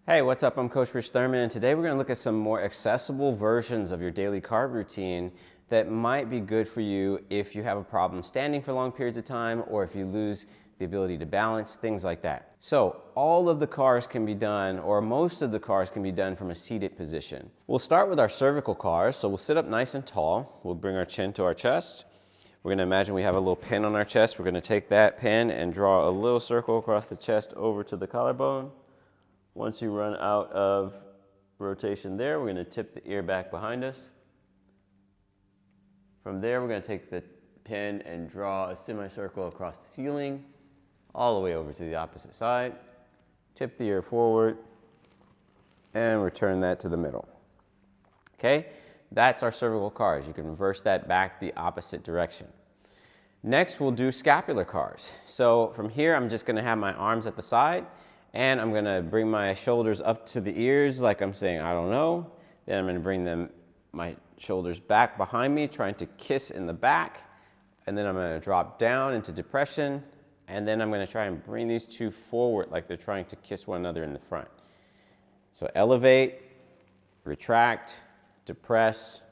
Hey, what's up? I'm Coach Rich Thurman, and today we're going to look at some more accessible versions of your daily carb routine that might be good for you if you have a problem standing for long periods of time or if you lose the ability to balance, things like that. So all of the CARs can be done, or most of the CARs can be done from a seated position. We'll start with our cervical CARs. So we'll sit up nice and tall. We'll bring our chin to our chest. We're going to imagine we have a little pin on our chest. We're going to take that pin and draw a little circle across the chest over to the collarbone. Once you run out of rotation there, we're going to tip the ear back behind us. From there, we're going to take the pin and draw a semicircle across the ceiling, all the way over to the opposite side. Tip the ear forward, and return that to the middle. Okay, that's our cervical CARs. You can reverse that back the opposite direction. Next, we'll do scapular CARs. So from here, I'm just going to have my arms at the side. And I'm going to bring my shoulders up to the ears like I'm saying, I don't know. Then I'm going to bring my shoulders back behind me, trying to kiss in the back. And then I'm going to drop down into depression. And then I'm going to try and bring these two forward like they're trying to kiss one another in the front. So elevate, retract, depress,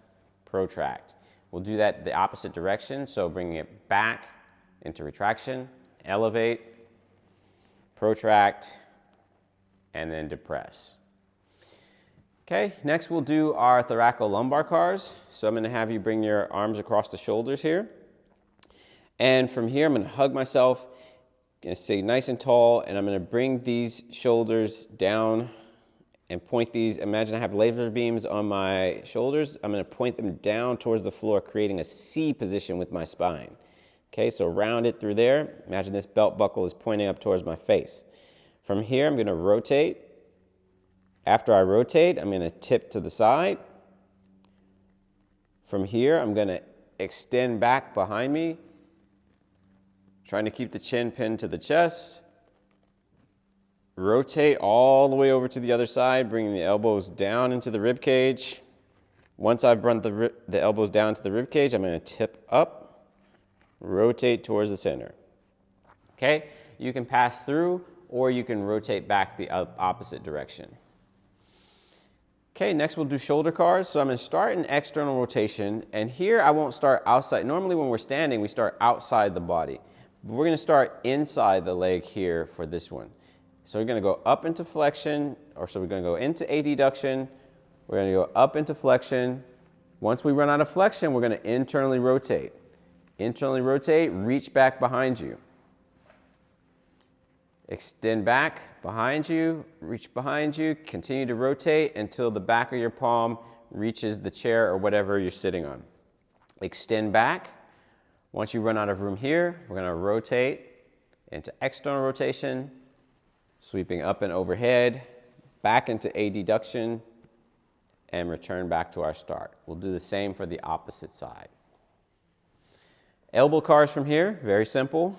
protract. We'll do that the opposite direction. So bringing it back into retraction, elevate, protract, and then depress. Okay, next we'll do our thoracolumbar CARs. So I'm going to have you bring your arms across the shoulders here. And from here, I'm going to hug myself, going to stay nice and tall, and I'm going to bring these shoulders down and point these. Imagine I have laser beams on my shoulders. I'm going to point them down towards the floor, creating a C position with my spine. Okay, so round it through there. Imagine this belt buckle is pointing up towards my face. From here, I'm going to rotate. After I rotate, I'm going to tip to the side. From here, I'm going to extend back behind me, trying to keep the chin pinned to the chest. Rotate all the way over to the other side, bringing the elbows down into the rib cage. Once I've brought the elbows down to the rib cage, I'm going to tip up, rotate towards the center. Okay, you can pass through or you can rotate back the opposite direction. Okay, next we'll do shoulder CARs. So I'm going to start an external rotation, and here I won't start outside. Normally when we're standing, we start outside the body. But we're going to start inside the leg here for this one. So we're going to go up into flexion, we're going to go into adduction. We're going to go up into flexion. Once we run out of flexion, we're going to internally rotate. Internally rotate, reach back behind you. Extend back behind you, reach behind you, continue to rotate until the back of your palm reaches the chair or whatever you're sitting on. Extend back. Once you run out of room here, we're going to rotate into external rotation, sweeping up and overhead, back into adduction, and return back to our start. We'll do the same for the opposite side. Elbow CARs from here, very simple.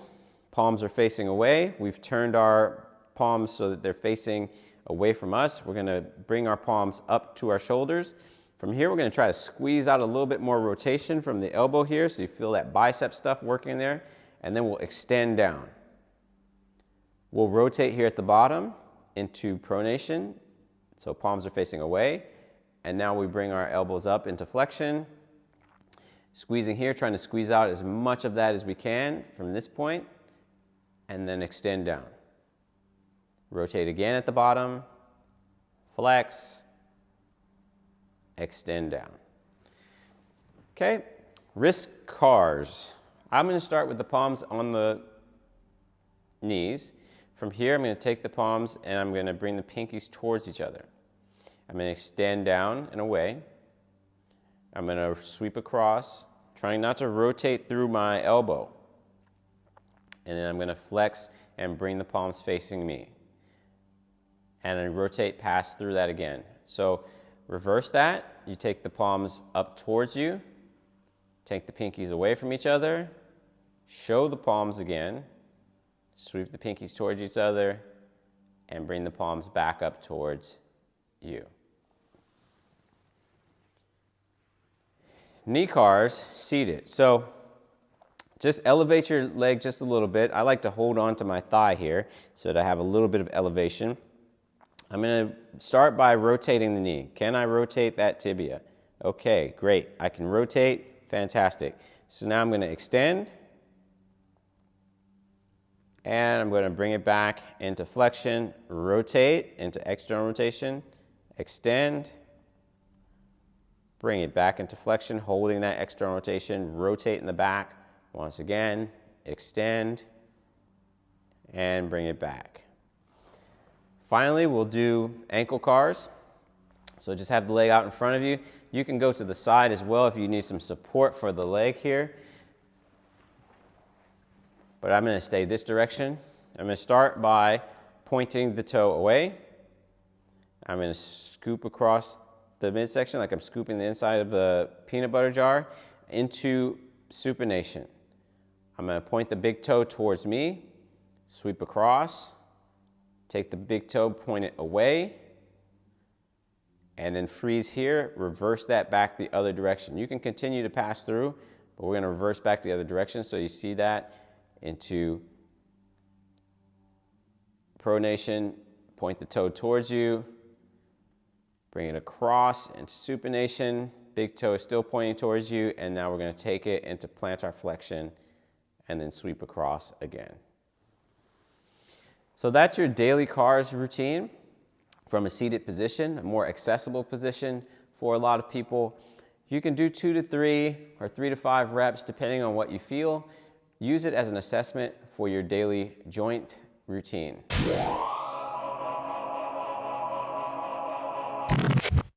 Palms are facing away. We've turned our palms so that they're facing away from us. We're going to bring our palms up to our shoulders. From here, we're going to try to squeeze out a little bit more rotation from the elbow here, so you feel that bicep stuff working there, and then we'll extend down. We'll rotate here at the bottom into pronation, so palms are facing away, and now we bring our elbows up into flexion, squeezing here, trying to squeeze out as much of that as we can from this point, and then extend down. Rotate again at the bottom, flex, extend down. Okay, wrist CARs. I'm going to start with the palms on the knees. From here, I'm going to take the palms and I'm going to bring the pinkies towards each other. I'm going to extend down and away. I'm going to sweep across, trying not to rotate through my elbow. And then I'm going to flex and bring the palms facing me. And then rotate past through that again. So reverse that. You take the palms up towards you. Take the pinkies away from each other. Show the palms again. Sweep the pinkies towards each other. And bring the palms back up towards you. Knee CARs, seated. So just elevate your leg just a little bit. I like to hold on to my thigh here so that I have a little bit of elevation. I'm going to start by rotating the knee. Can I rotate that tibia? Okay, great. I can rotate. Fantastic. So now I'm going to extend. And I'm going to bring it back into flexion, rotate into external rotation, extend, bring it back into flexion, holding that external rotation, rotate in the back. Once again, extend, and bring it back. Finally, we'll do ankle CARs. So just have the leg out in front of you. You can go to the side as well if you need some support for the leg here. But I'm going to stay this direction. I'm going to start by pointing the toe away. I'm going to scoop across the midsection like I'm scooping the inside of the peanut butter jar into supination. I'm going to point the big toe towards me, sweep across, take the big toe, point it away, and then freeze here, reverse that back the other direction. You can continue to pass through, but we're going to reverse back the other direction so you see that into pronation, point the toe towards you, bring it across into supination, big toe is still pointing towards you, and now we're going to take it into plantar flexion and then sweep across again. So that's your daily CARs routine from a seated position, a more accessible position for a lot of people. You can do 2 to 3 or 3 to 5 reps depending on what you feel. Use it as an assessment for your daily joint routine.